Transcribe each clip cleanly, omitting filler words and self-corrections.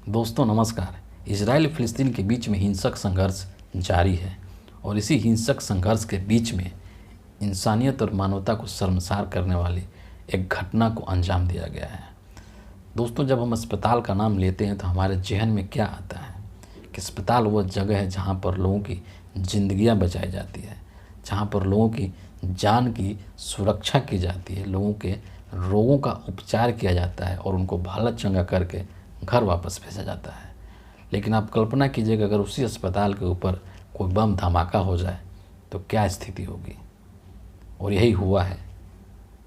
दोस्तों नमस्कार। इजराइल फ़िलिस्तीन के बीच में हिंसक संघर्ष जारी है और इसी हिंसक संघर्ष के बीच में इंसानियत और मानवता को शर्मसार करने वाली एक घटना को अंजाम दिया गया है। दोस्तों, जब हम अस्पताल का नाम लेते हैं तो हमारे जहन में क्या आता है कि अस्पताल वो जगह है जहाँ पर लोगों की ज़िंदगियाँ बचाई जाती है, जहाँ पर लोगों की जान की सुरक्षा की जाती है, लोगों के रोगों का उपचार किया जाता है और उनको भला चंगा करके घर वापस भेजा जाता है। लेकिन आप कल्पना कीजिएगा, अगर उसी अस्पताल के ऊपर कोई बम धमाका हो जाए तो क्या स्थिति होगी। और यही हुआ है।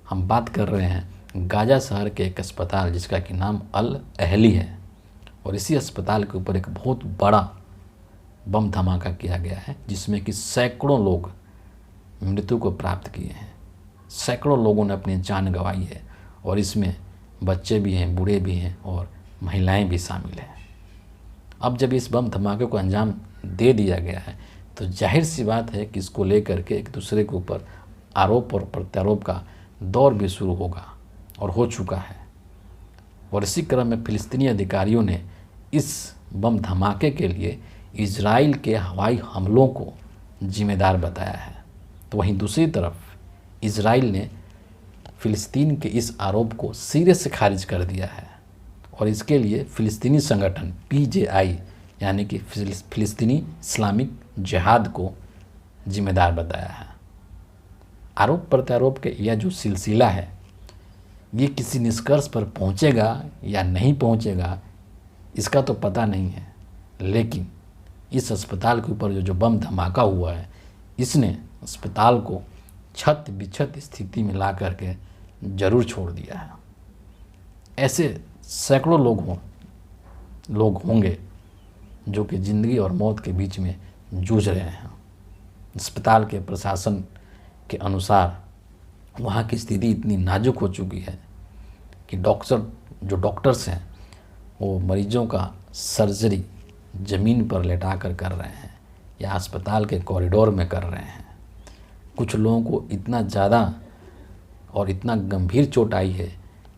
हम बात कर रहे हैं गाज़ा शहर के एक अस्पताल जिसका कि नाम अल अहली है, और इसी अस्पताल के ऊपर एक बहुत बड़ा बम धमाका किया गया है जिसमें कि सैकड़ों लोग मृत्यु को प्राप्त किए हैं। सैकड़ों लोगों ने अपनी जान गंवाई है और इसमें बच्चे भी हैं, बूढ़े भी हैं और महिलाएं भी शामिल हैं। अब जब इस बम धमाके को अंजाम दे दिया गया है तो जाहिर सी बात है कि इसको लेकर के एक दूसरे के ऊपर आरोप और प्रत्यारोप का दौर भी शुरू होगा और हो चुका है। और इसी क्रम में फ़िलिस्तीनी अधिकारियों ने इस बम धमाके के लिए इजराइल के हवाई हमलों को जिम्मेदार बताया है। तो वहीं दूसरी तरफ इजराइल ने फ़िलिस्तीन के इस आरोप को सिरे से खारिज कर दिया है और इसके लिए फ़िलिस्तीनी संगठन PJI यानी कि फ़िलिस्तीनी इस्लामिक जिहाद को जिम्मेदार बताया है। आरोप प्रत्यारोप के यह जो सिलसिला है ये किसी निष्कर्ष पर पहुंचेगा या नहीं पहुंचेगा इसका तो पता नहीं है, लेकिन इस अस्पताल के ऊपर जो बम धमाका हुआ है इसने अस्पताल को छत बिछत स्थिति में ला करके ज़रूर छोड़ दिया है। ऐसे सैकड़ों लोग होंगे जो कि ज़िंदगी और मौत के बीच में जूझ रहे हैं। अस्पताल के प्रशासन के अनुसार वहाँ की स्थिति इतनी नाजुक हो चुकी है कि डॉक्टर्स हैं वो मरीजों का सर्जरी ज़मीन पर लेटा कर रहे हैं या अस्पताल के कॉरिडोर में कर रहे हैं। कुछ लोगों को इतना ज़्यादा और इतना गंभीर चोट आई है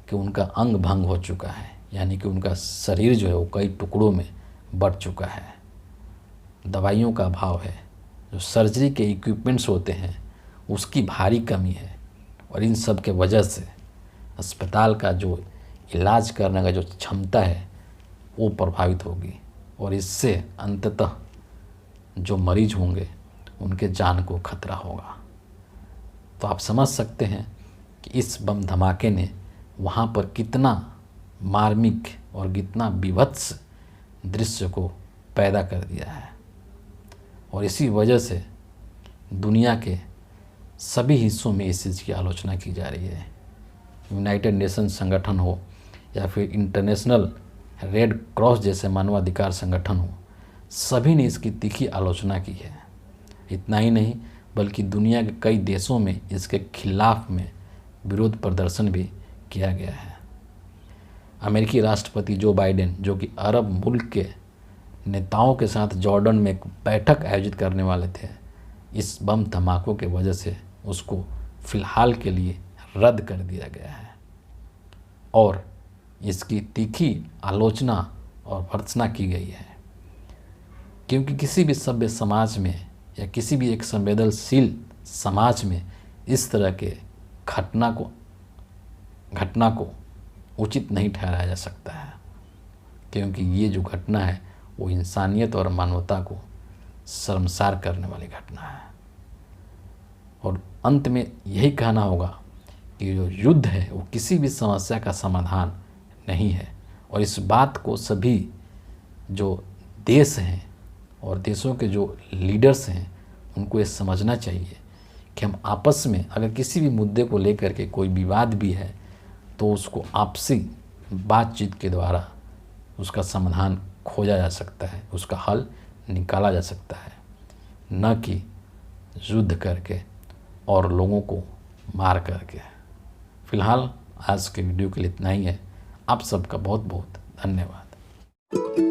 कि उनका अंग भंग हो चुका है, यानी कि उनका शरीर जो है वो कई टुकड़ों में बँट चुका है। दवाइयों का अभाव है, जो सर्जरी के इक्विपमेंट्स होते हैं उसकी भारी कमी है और इन सब के वजह से अस्पताल का जो इलाज करने का जो क्षमता है वो प्रभावित होगी और इससे अंततः जो मरीज होंगे उनके जान को खतरा होगा। तो आप समझ सकते हैं कि इस बम धमाके ने वहाँ पर कितना मार्मिक और कितना विभत्स दृश्य को पैदा कर दिया है। और इसी वजह से दुनिया के सभी हिस्सों में इस चीज़ की आलोचना की जा रही है। यूनाइटेड नेशन संगठन हो या फिर इंटरनेशनल रेड क्रॉस जैसे मानवाधिकार संगठन हो, सभी ने इसकी तीखी आलोचना की है। इतना ही नहीं बल्कि दुनिया के कई देशों में इसके खिलाफ में विरोध प्रदर्शन भी किया गया है। अमेरिकी राष्ट्रपति जो बाइडेन, जो कि अरब मुल्क के नेताओं के साथ जॉर्डन में एक बैठक आयोजित करने वाले थे, इस बम धमाकों के वजह से उसको फ़िलहाल के लिए रद्द कर दिया गया है और इसकी तीखी आलोचना और भर्त्सना की गई है। क्योंकि किसी भी सभ्य समाज में या किसी भी एक संवेदनशील समाज में इस तरह के घटना को उचित नहीं ठहराया जा सकता है, क्योंकि ये जो घटना है वो इंसानियत और मानवता को शर्मसार करने वाली घटना है। और अंत में यही कहना होगा कि जो युद्ध है वो किसी भी समस्या का समाधान नहीं है और इस बात को सभी जो देश हैं और देशों के जो लीडर्स हैं उनको ये समझना चाहिए कि हम आपस में अगर किसी भी मुद्दे को लेकर के कोई विवाद भी है तो उसको आपसी बातचीत के द्वारा उसका समाधान खोजा जा सकता है, उसका हल निकाला जा सकता है, न कि युद्ध करके और लोगों को मार करके। फ़िलहाल आज के वीडियो के लिए इतना ही है। आप सबका बहुत बहुत धन्यवाद।